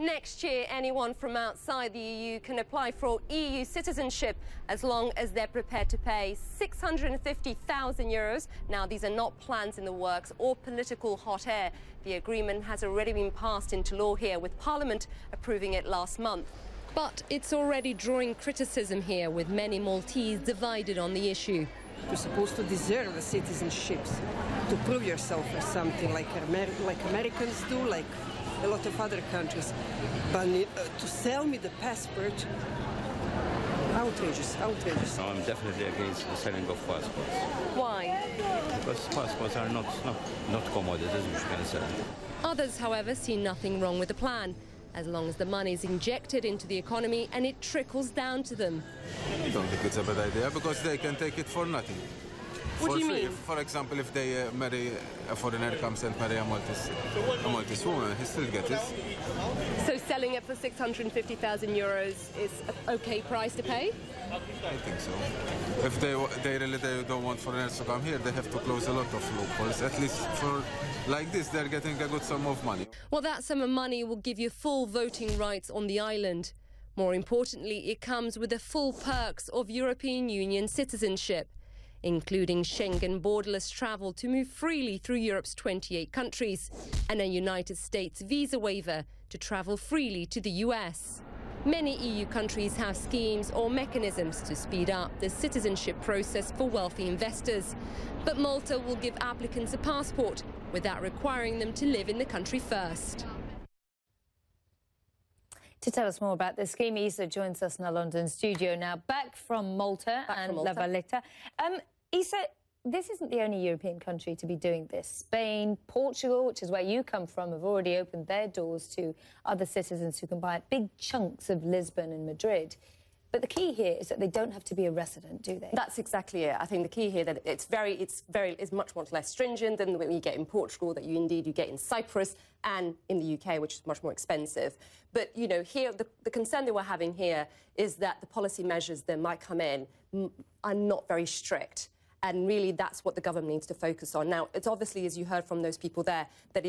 Next year, anyone from outside the EU can apply for EU citizenship as long as they're prepared to pay €650,000. Now, these are not plans in the works or political hot air. The agreement has already been passed into law here, with Parliament approving it last month. But it's already drawing criticism here, with many Maltese divided on the issue. You're supposed to deserve the citizenships, to prove yourself or something, like Americans do, like a lot of other countries. But to sell me the passport, outrageous, outrageous. No, I'm definitely against the selling of passports. Why? Because passports are not commodities which can sell. Others, however, see nothing wrong with the plan, as long as the money is injected into the economy and it trickles down to them. I don't think it's a bad idea, because they can take it for nothing. What do you mean? For example, if they marry a foreigner, comes and marry a Maltese woman, he still gets it. So selling it for €650,000 is an okay price to pay? I think so. If they really don't want foreigners to come here, they have to close a lot of loopholes. At least for like this, they're getting a good sum of money. Well, that sum of money will give you full voting rights on the island. More importantly, it comes with the full perks of European Union citizenship, including Schengen borderless travel to move freely through Europe's 28 countries, and a United States visa waiver to travel freely to the US. Many EU countries have schemes or mechanisms to speed up the citizenship process for wealthy investors. But Malta will give applicants a passport without requiring them to live in the country first. To tell us more about the scheme, Isa joins us in our London studio now, back from Malta and La Valletta. Isa, this isn't the only European country to be doing this. Spain, Portugal, which is where you come from, have already opened their doors to other citizens who can buy big chunks of Lisbon and Madrid. But the key here is that they don't have to be a resident, do they? That's exactly it. I think the key here that it's much less stringent than what you get in Portugal, that you get in Cyprus and in the UK, which is much more expensive. But you know, here the concern that we're having here is that the policy measures that might come in are not very strict. And really, that's what the government needs to focus on. Now, it's obviously, as you heard from those people there, that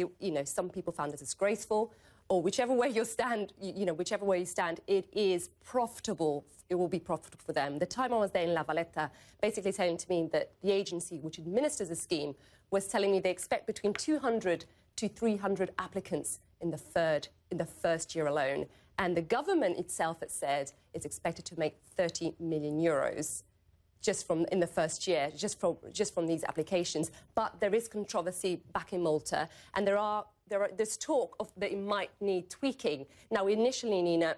some people found it disgraceful. Or whichever way you stand, whichever way you stand, it is profitable. It will be profitable for them. The time I was there in La Valletta, basically telling to me that the agency which administers the scheme was telling me they expect between 200 to 300 applicants in the first year alone. And the government itself has said it's expected to make €30 million just in the first year, just from these applications. But there is controversy back in Malta, and there's talk of that it might need tweaking. Now, initially, Nina,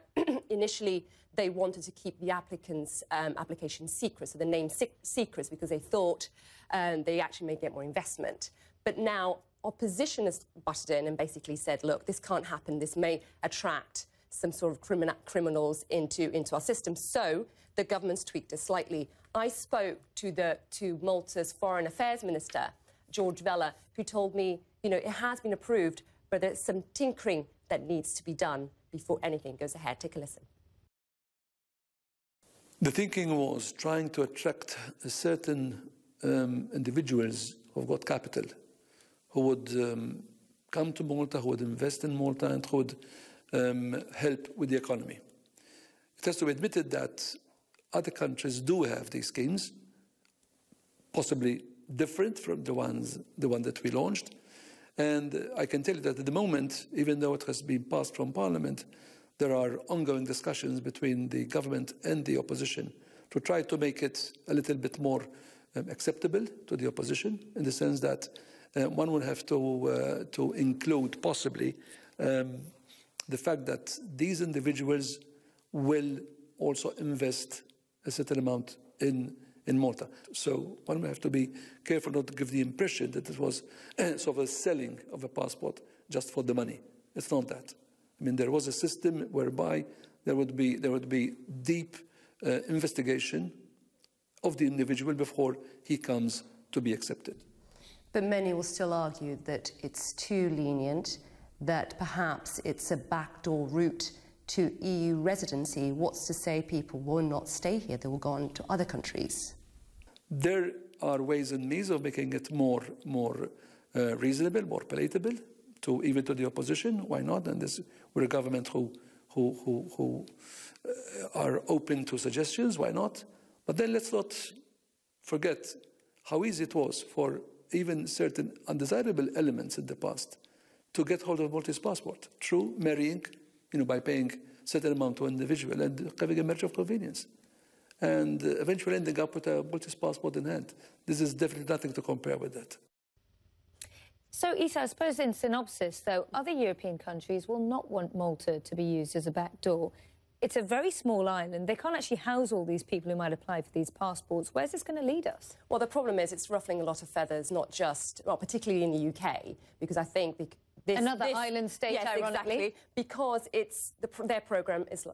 they wanted to keep the applicants' applications secret, so the name secret, because they thought they actually may get more investment. But now opposition has butted in and basically said, look, this can't happen. This may attract some sort of criminals into our system. So the government's tweaked it slightly. I spoke to Malta's Foreign Affairs Minister, George Vella, who told me, it has been approved, but there's some tinkering that needs to be done before anything goes ahead. Take a listen. The thinking was trying to attract a certain individuals who've got capital, who would come to Malta, who would invest in Malta, and who would help with the economy. It has to be admitted that other countries do have these schemes, possibly different from the one that we launched. And I can tell you that at the moment, even though it has been passed from Parliament, there are ongoing discussions between the government and the opposition to try to make it a little bit more acceptable to the opposition, in the sense that one will have to include possibly the fact that these individuals will also invest a certain amount in Malta. So one will have to be careful not to give the impression that it was sort of a selling of a passport just for the money. It's not that. I mean, there was a system whereby there would be deep investigation of the individual before he comes to be accepted. But many will still argue that it's too lenient, that perhaps it's a backdoor route to EU residency. What's to say people will not stay here, they will go on to other countries? There are ways and means of making it more reasonable, more palatable, even to the opposition. Why not? And We're a government who are open to suggestions, why not? But then let's not forget how easy it was for even certain undesirable elements in the past to get hold of a Maltese passport through marrying, by paying a certain amount to an individual and having a marriage of convenience. And eventually ending up with a Maltese passport in hand. This is definitely nothing to compare with that. So, Issa, I suppose in synopsis, though, other European countries will not want Malta to be used as a backdoor. It's a very small island. They can't actually house all these people who might apply for these passports. Where's this going to lead us? Well, the problem is it's ruffling a lot of feathers, not just, well, particularly in the UK, because I think Another island state, yes, ironically. Exactly, because their programme is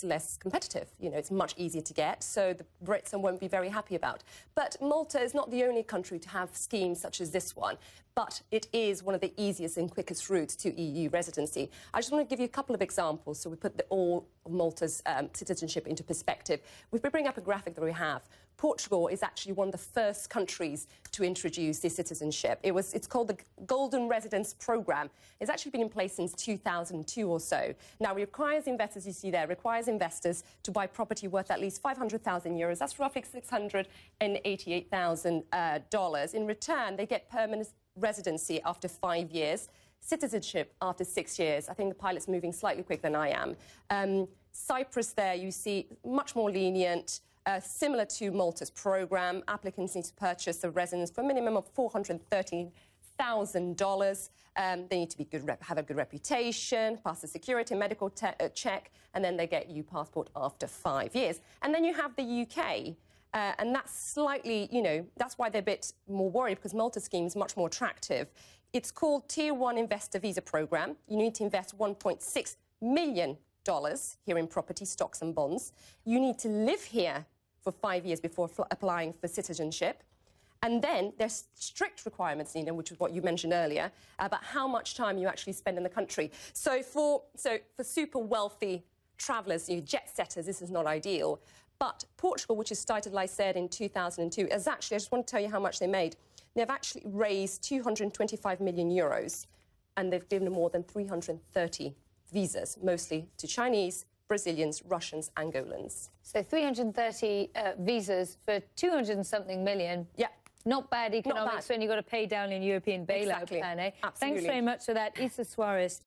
less competitive. It's much easier to get, so the Brits won't be very happy about. But Malta is not the only country to have schemes such as this one, but it is one of the easiest and quickest routes to EU residency. I just want to give you a couple of examples so we put all of Malta's citizenship into perspective. We bring up a graphic that we have. Portugal is actually one of the first countries to introduce this citizenship. It's called the Golden Residence Programme. It's actually been in place since 2002 or so. Now, it requires investors, you see there, requires investors to buy property worth at least €500,000. That's roughly $688,000. In return, they get permanent residency after 5 years, citizenship after 6 years. I think the pilot's moving slightly quicker than I am. Cyprus there, you see, much more lenient. Similar to Malta's programme, applicants need to purchase a residence for a minimum of $413,000. They need to be have a good reputation, pass the security and medical check, and then they get EU passport after 5 years. And then you have the UK, and that's slightly, that's why they're a bit more worried, because Malta's scheme is much more attractive. It's called Tier 1 Investor Visa Programme. You need to invest $1.6 million here in property, stocks and bonds. You need to live here for 5 years before applying for citizenship. And then there's strict requirements, Nina, which is what you mentioned earlier, about how much time you actually spend in the country. So for super wealthy travellers, jet setters, this is not ideal. But Portugal, which is started, like I said, in 2002, is actually, I just want to tell you how much they made. They've actually raised €225 million, and they've given more than 330 visas, mostly to Chinese, Brazilians, Russians, Angolans. So 330 visas for 200-something million. Yeah. Not bad economics when you've got to pay down in European bailout plan, eh? Absolutely. Thanks very much for that, Issa Suarez.